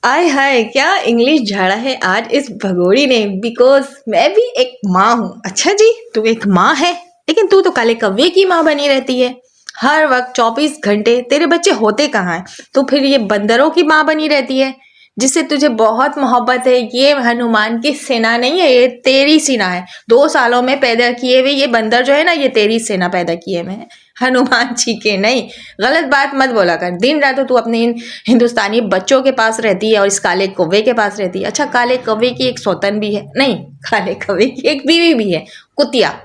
आय हाय, क्या इंग्लिश झाड़ा है आज इस भगोड़ी ने। बिकॉज मैं भी एक माँ हूँ। अच्छा जी, तू एक माँ है, लेकिन तू तो काले कव्वे की माँ बनी रहती है। हर वक्त 24 घंटे तेरे बच्चे होते कहाँ हैं? तो फिर ये बंदरों की माँ बनी रहती है जिससे तुझे बहुत मोहब्बत है। ये हनुमान की सेना नहीं है, ये तेरी सेना है। 2 सालों में पैदा किए हुए ये बंदर जो है ना, ये तेरी सेना पैदा किए हुए हैं, हनुमान जी के नहीं। गलत बात मत बोला कर। दिन रात तो तू अपने इन हिंदुस्तानी बच्चों के पास रहती है और इस काले कौवे के पास रहती है। अच्छा, काले कौवे की एक सौतन भी है, नहीं, काले कौवे की एक बीवी भी है, कुतिया,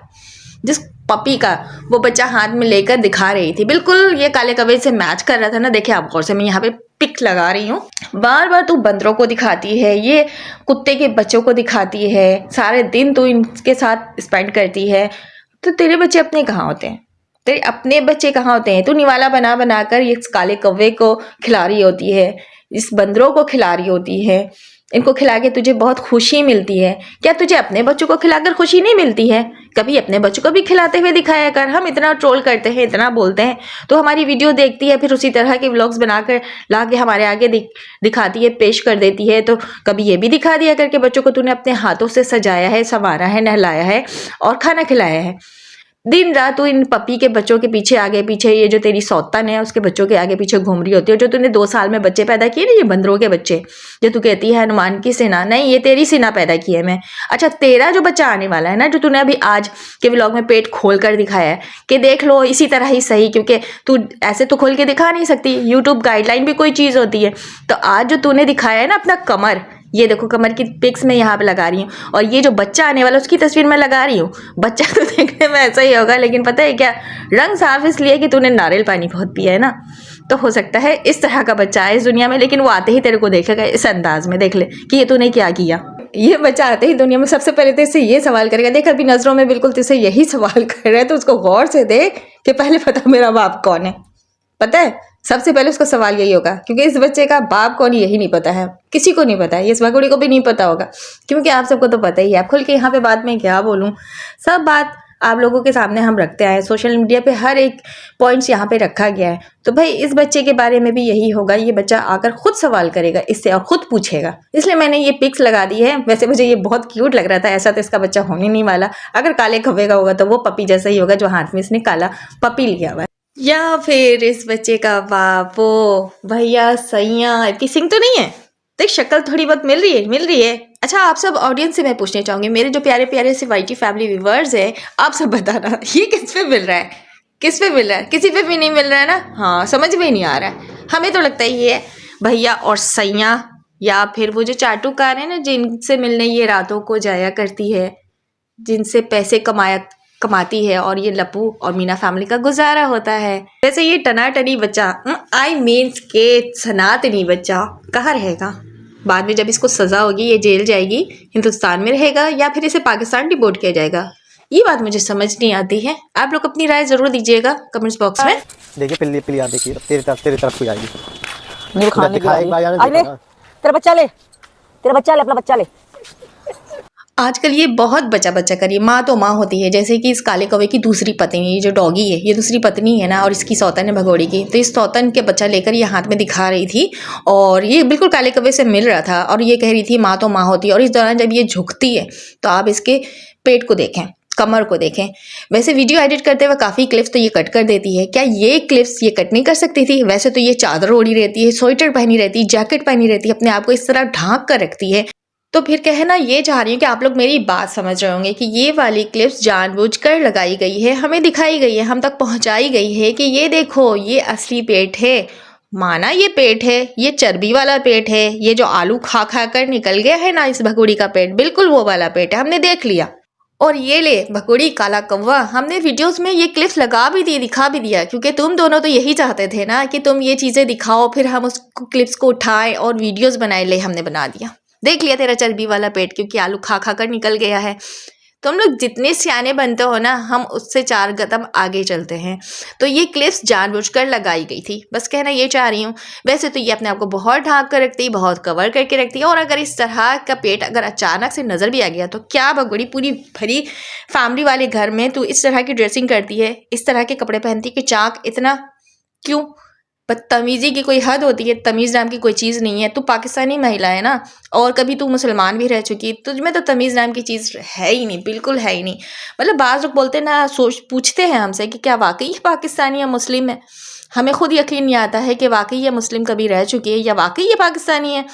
जिस पपी का वो बच्चा हाथ में लेकर दिखा रही थी। बिल्कुल ये काले कौवे से मैच कर रहा था ना। देखिए आप गौर से, मैं यहाँ पे पिक लगा रही हूँ। बार बार तू बंदरों को दिखाती है, ये कुत्ते के बच्चों को दिखाती है, सारे दिन तू इनके साथ स्पेंड करती है। तो तेरे बच्चे अपने कहाँ होते हैं? तेरे अपने बच्चे कहाँ होते हैं? तू निवाला बना बना कर ये काले कौवे को खिला रही होती है, इस बंदरों को खिला रही होती है। इनको खिला के तुझे बहुत खुशी मिलती है। क्या तुझे अपने बच्चों को खिलाकर खुशी नहीं मिलती है? कभी अपने बच्चों को भी खिलाते हुए दिखाया कर। हम इतना ट्रोल करते हैं, इतना बोलते हैं, तो हमारी वीडियो देखती है, फिर उसी तरह के व्लॉग्स बनाकर ला के हमारे आगे दिखाती है, पेश कर देती है। तो कभी ये भी दिखा दिया करके बच्चों को तूने अपने हाथों से सजाया है, संवारा है, नहलाया है और खाना खिलाया है। दिन रात तू इन पपी के बच्चों के पीछे आगे पीछे, ये जो तेरी सौतन है उसके बच्चों के आगे पीछे घूम रही होती है। जो तूने 2 साल में बच्चे पैदा किए ना, ये बंदरों के बच्चे, जो तू कहती है हनुमान की सेना, नहीं, ये तेरी सेना पैदा की है मैं। अच्छा, तेरा जो बच्चा आने वाला है ना, जो तूने अभी आज के व्लॉग में पेट खोल कर दिखाया है कि देख लो इसी तरह ही सही, क्योंकि तू ऐसे तो खोल के दिखा नहीं सकती, यूट्यूब गाइडलाइन भी कोई चीज़ होती है। तो आज जो तूने दिखाया है ना अपना कमर, ये देखो कमर की पिक्स मैं यहाँ पे लगा रही हूँ, और ये जो बच्चा आने वाला उसकी तस्वीर मैं लगा रही हूँ। बच्चा तो देखने में ऐसा ही होगा, लेकिन पता है क्या, रंग साफ इसलिए कि तूने नारियल पानी बहुत पिया है ना। तो हो सकता है इस तरह का बच्चा आए इस दुनिया में, लेकिन वो आते ही तेरे को देखेगा इस अंदाज में। देख ले कि ये तूने क्या किया। ये बच्चा आते ही दुनिया में सबसे पहले तेरे से ये सवाल करेगा, देख अभी नजरों में बिल्कुल तेरे से यही सवाल कर रहा है, तो उसको गौर से देख कि पहले पता मेरा बाप कौन है। पता है, सबसे पहले उसका सवाल यही होगा, क्योंकि इस बच्चे का बाप कौन यही नहीं पता है, किसी को नहीं पता है, इस भगोड़ी को भी नहीं पता होगा, क्योंकि आप सबको तो पता ही है। आप खुल के यहाँ पे बात में क्या बोलूँ, सब बात आप लोगों के सामने हम रखते आए, सोशल मीडिया पे हर एक पॉइंट्स यहाँ पे रखा गया है। तो भाई इस बच्चे के बारे में भी यही होगा, ये बच्चा आकर खुद सवाल करेगा इससे और खुद पूछेगा, इसलिए मैंने ये पिक्स लगा दी है। वैसे मुझे ये बहुत क्यूट लग रहा था, ऐसा तो इसका बच्चा होने नहीं वाला। अगर काले कौवे का होगा तो वो पपी जैसा ही होगा, जो हाथ में इसने काला पपी लिया हुआ है। या फिर इस बच्चे का बाप, वो भैया सैया की सिंह तो नहीं है? देख शक्ल थोड़ी बहुत मिल रही है। अच्छा, आप सब ऑडियंस से मैं पूछना चाहूंगी, मेरे जो प्यारे प्यारे से वाईटी फैमिली व्यूवर्स है, आप सब बताना ये किस पे मिल रहा है, किस पे मिल रहा है? किसी पे भी नहीं मिल रहा है ना। हाँ, समझ में नहीं आ रहा है। हमें तो लगता है ये भैया और सैया, या फिर वो जो चाटुकार है ना, जिनसे मिलने ये रातों को जाया करती है, जिनसे पैसे कमाती है, और ये लप्पू और मीना फैमिली का गुजारा होता है। वैसे ये टनाटनी बच्चा, आई मीन्स के सनातनी बच्चा कहाँ रहेगा? बाद में जब इसको सजा होगी, ये जेल जाएगी, हिंदुस्तान में रहेगा या फिर इसे पाकिस्तान डिपोर्ट किया जाएगा? ये बात मुझे समझ नहीं आती है। आप लोग अपनी राय जरूर दीजिएगा कमेंट्स बॉक्स में। देखिए पिल्ली आ, देखिए तेरी तरफ कोई आएगी, मुझे खाने की तेरा बच्चा ले, अपना बच्चा ले। आजकल ये बहुत बच्चा कर रही है। माँ तो माँ होती है, जैसे कि इस काले कौवे की दूसरी पत्नी, ये जो डॉगी है, ये दूसरी पत्नी है ना, और इसकी सौतन है भगोड़ी की। तो इस सौतन के बच्चा लेकर ये हाथ में दिखा रही थी, और ये बिल्कुल काले कौवे से मिल रहा था, और ये कह रही थी माँ तो माँ होती है। और इस दौरान जब ये झुकती है तो आप इसके पेट को देखें, कमर को देखें। वैसे वीडियो एडिट करते हुए काफ़ी क्लिप्स तो ये कट कर देती है। क्या ये क्लिप्स ये कट नहीं कर सकती थी? वैसे तो ये चादर ओढ़ी रहती है, स्वेटर पहनी रहती है, जैकेट पहनी रहती है, अपने आप को इस तरह ढांक कर रखती है। तो फिर कहना ये चाह रही हूँ कि आप लोग मेरी बात समझ रहे होंगे कि ये वाली क्लिप्स जानबूझकर लगाई गई है, हमें दिखाई गई है, हम तक पहुँचाई गई है कि ये देखो ये असली पेट है। माना ये पेट है, ये चर्बी वाला पेट है, ये जो आलू खा खा कर निकल गया है ना इस भगोड़ी का पेट, बिल्कुल वो वाला पेट है, हमने देख लिया। और ये ले भगोड़ी काला कौवा, हमने वीडियोस में ये क्लिप्स लगा भी दी, दिखा भी दिया, क्योंकि तुम दोनों तो यही चाहते थे ना कि तुम ये चीज़ें दिखाओ, फिर हम उस क्लिप्स को उठाएं और वीडियोस बनाए, ले हमने बना दिया। देख लिया तेरा चर्बी वाला पेट, क्योंकि आलू खा खा कर निकल गया है। तो हम लोग जितने सियाने बनते हो ना, हम उससे 4 कदम आगे चलते हैं। तो ये क्लिप्स जानबूझकर लगाई गई थी, बस कहना ये चाह रही हूँ। वैसे तो ये अपने आप को बहुत ढांक कर रखती है, बहुत कवर करके रखती है, और अगर इस तरह का पेट अगर अचानक से नज़र भी आ गया तो क्या भगोड़ी, पूरी भरी फैमिली वाले घर में तू इस तरह की ड्रेसिंग करती है, इस तरह के कपड़े पहनती है कि चाक इतना क्यों? बदतमीज़ी की कोई हद होती है, तमीज़ नाम की कोई चीज़ नहीं है। तू पाकिस्तानी महिला है ना, और कभी तू मुसलमान भी रह चुकी, तुझ में तो तमीज़ नाम की चीज़ है ही नहीं, बिल्कुल है ही नहीं। मतलब बाज़ लोग बोलते हैं ना, पूछते हैं हमसे कि क्या वाकई पाकिस्तानी या मुस्लिम है। हमें खुद यकीन नहीं आता है कि वाकई ये मुस्लिम कभी रह चुकी है या वाकई ये पाकिस्तानी है।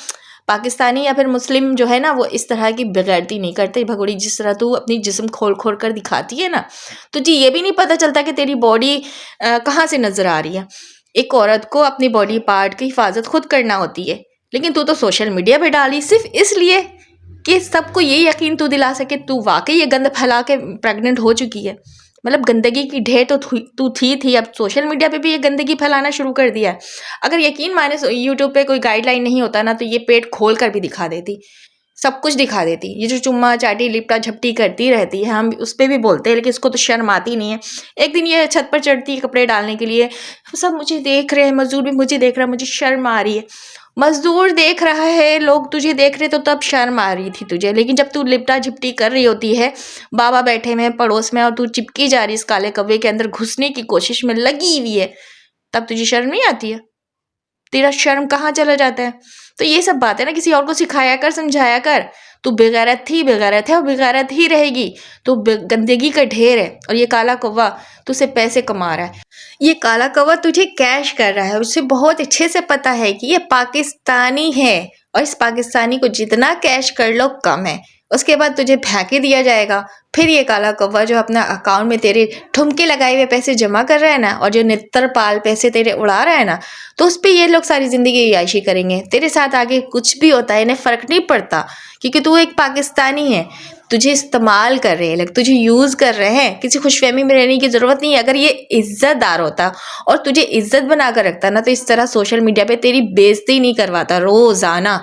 पाकिस्तानी या फिर मुस्लिम जो है ना, वो इस तरह की बेगैरती नहीं करते भगोड़ी। जिस तरह तू अपनी जिस्म खोल खोल कर दिखाती है ना, तुझे ये भी नहीं पता चलता कि तेरी बॉडी कहाँ से नज़र आ रही है। एक औरत को अपनी बॉडी पार्ट की हिफाजत खुद करना होती है, लेकिन तू तो सोशल मीडिया पे डाली सिर्फ इसलिए कि सबको ये यकीन तू दिला सके तू वाकई ये गंद फैला के प्रेग्नेंट हो चुकी है। मतलब गंदगी की ढेर तो तू थी, अब सोशल मीडिया पे भी ये गंदगी फैलाना शुरू कर दिया है। अगर यकीन माने यूट्यूब पे कोई गाइडलाइन नहीं होता ना, तो ये पेट खोल कर भी दिखा देती, सब कुछ दिखा देती। ये जो चुम्मा चाटी लिपटा झपटी करती रहती है, हम उस पर भी बोलते हैं, लेकिन इसको तो शर्म आती नहीं है। एक दिन ये छत पर चढ़ती है कपड़े डालने के लिए, सब मुझे देख रहे हैं, मजदूर भी मुझे देख रहा है, मुझे शर्म आ रही है। मजदूर देख रहा है, लोग तुझे देख रहे, तो तब शर्म आ रही थी तुझे, लेकिन जब तू लिपटा झिपटी कर रही होती है, बाबा बैठे में पड़ोस में, और तू चिपकी जा रही इस काले कौवे के अंदर घुसने की कोशिश में लगी हुई है, तब तुझे शर्म नहीं आती है? तेरा शर्म कहाँ चला जाता है? तो ये सब बातें ना किसी और को सिखाया कर, समझाया कर। तू बेगैरत थी, बेगैरत है और बेगैरत ही रहेगी। तू गंदगी का ढेर है, और ये काला कौवा तुझसे पैसे कमा रहा है। ये काला कौवा तुझे कैश कर रहा है, उसे बहुत अच्छे से पता है कि ये पाकिस्तानी है, और इस पाकिस्तानी को जितना कैश कर लो कम है। उसके बाद तुझे फेंक दिया जाएगा। फिर ये काला कौवा जो अपना अकाउंट में तेरे ठुमके लगाए हुए पैसे जमा कर रहा है ना, और जो नित्तर पाल पैसे तेरे उड़ा रहा है ना, तो उस पर ये लोग सारी ज़िंदगी याशी करेंगे। तेरे साथ आगे कुछ भी होता है इन्हें फ़र्क नहीं पड़ता, क्योंकि तू एक पाकिस्तानी है। तुझे इस्तेमाल कर रहे हैं लोग, तुझे यूज़ कर रहे हैं। किसी खुशफहमी में रहने की ज़रूरत नहीं है। अगर ये इज़्ज़तदार होता और तुझे इज़्ज़त बना कर रखता ना, तो इस तरह सोशल मीडिया पे तेरी बेइज्जती नहीं करवाता। रोज़ाना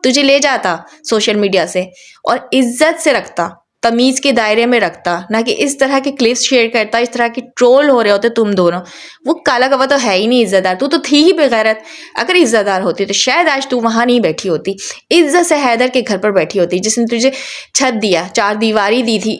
तुझे ले जाता सोशल मीडिया से और इज्जत से रखता, तमीज़ के दायरे में रखता, ना कि इस तरह के क्लिप्स शेयर करता। इस तरह के ट्रोल हो रहे होते तुम दोनों। वो काला कौवा तो है ही नहीं इज्जतदार, तू तो थी ही बेगैरत। अगर इज्जतदार होती तो शायद आज तू वहाँ नहीं बैठी होती, इज्जत से हैदर के घर पर बैठी होती, जिसने तुझे छत दिया, 4 दीवारी दी थी,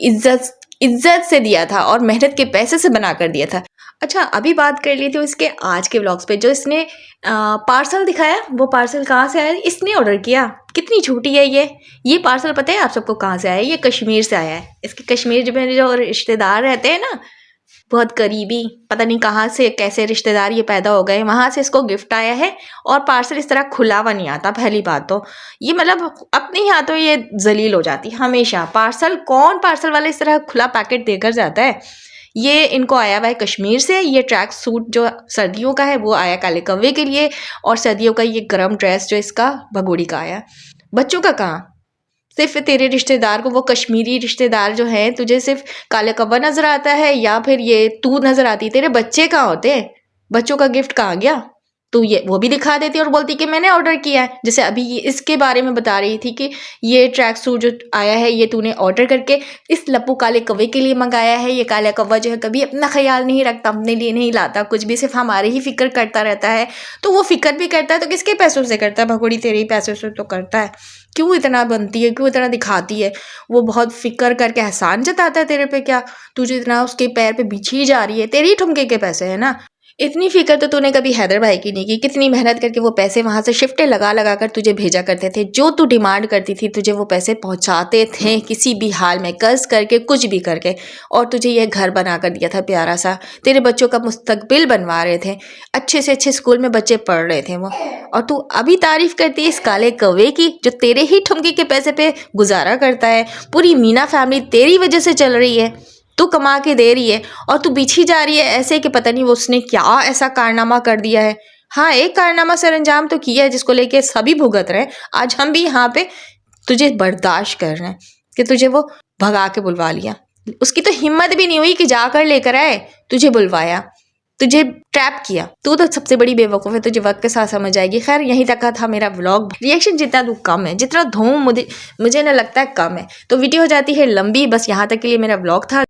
इज्जत से दिया था और मेहनत के पैसे से बना कर दिया था। अच्छा, अभी बात कर ली थी इसके आज के व्लॉग्स पे। जो इसने पार्सल दिखाया, वो पार्सल कहाँ से आया? इसने ऑर्डर किया। कितनी झूठी है ये पार्सल पता है आप सबको कहाँ से आया? ये कश्मीर से आया है। इसके कश्मीर में जो रिश्तेदार रहते हैं ना, बहुत करीबी, पता नहीं कहाँ से कैसे रिश्तेदार ये पैदा हो गए, वहाँ से इसको गिफ्ट आया है। और पार्सल इस तरह खुला हुआ नहीं आता। पहली बात तो ये मतलब अपने ही हाथों ये जलील हो जाती हमेशा। कौन पार्सल वाला इस तरह खुला पैकेट देकर जाता है? ये इनको आया हुआ है कश्मीर से। ये ट्रैक सूट जो सर्दियों का है वो आया काले कौवे के लिए, और सर्दियों का ये गर्म ड्रेस जो इसका भगोड़ी का आया। बच्चों का कहाँ? सिर्फ तेरे रिश्तेदार को, वो कश्मीरी रिश्तेदार जो है, तुझे सिर्फ काले कौवा नज़र आता है या फिर ये तू नज़र आती? तेरे बच्चे कहाँ होते हैं? बच्चों का गिफ्ट कहाँ गया? तो ये वो भी दिखा देती और बोलती कि मैंने ऑर्डर किया है। जैसे अभी ये इसके बारे में बता रही थी कि ये ट्रैक सूट जो आया है ये तूने ऑर्डर करके इस लप्पू काले कौवे के लिए मंगाया है। ये काला कौवा जो है कभी अपना ख्याल नहीं रखता, अपने लिए नहीं लाता कुछ भी, सिर्फ हमारे ही फिक्र करता रहता है। तो वो फिक्र भी करता है तो किसके पैसों से करता है? भगोड़ी तेरे ही पैसों से तो करता है। क्यों इतना बनती है, क्यों इतना दिखाती है? वो बहुत फिक्र करके एहसान जताता है तेरे पे क्या? तुझे इतना उसके पैर पे बिछी जा रही है, तेरे ही ठुमके के पैसे है ना। इतनी फिक्र तो तूने कभी हैदर भाई की नहीं की। कितनी मेहनत करके वो पैसे वहाँ से शिफ्टें लगा लगा कर तुझे भेजा करते थे। जो तू डिमांड करती थी तुझे वो पैसे पहुँचाते थे, किसी भी हाल में, कर्ज करके, कुछ भी करके। और तुझे यह घर बना कर दिया था प्यारा सा। तेरे बच्चों का मुस्तकबिल बनवा रहे थे, अच्छे से अच्छे स्कूल में बच्चे पढ़ रहे थे वो। और तू अभी तारीफ करती है इस काले कौवे की जो तेरे ही ठुमके के पैसे पे गुजारा करता है। पूरी मीना फैमिली तेरी वजह से चल रही है, तू कमा के दे रही है और तू बिछी जा रही है ऐसे कि पता नहीं वो उसने क्या ऐसा कारनामा कर दिया है। हाँ, एक कारनामा सरअंजाम तो किया है जिसको लेके सभी भुगत रहे हैं। आज हम भी यहाँ पे तुझे बर्दाश्त कर रहे हैं कि तुझे वो भगा के बुलवा लिया। उसकी तो हिम्मत भी नहीं हुई कि जाकर लेकर आए, तुझे बुलवाया। तुझे ट्रैप किया। तू तो सबसे बड़ी बेवकूफ़ है, तुझे वक्त के साथ समझ आएगी। खैर यहीं तक का था मेरा व्लॉग। रिएक्शन जितना तू कम है, जितना धूम मुझे ना लगता है कम है, तो वीडियो हो जाती है लंबी। बस यहाँ तक के लिए मेरा व्लॉग था।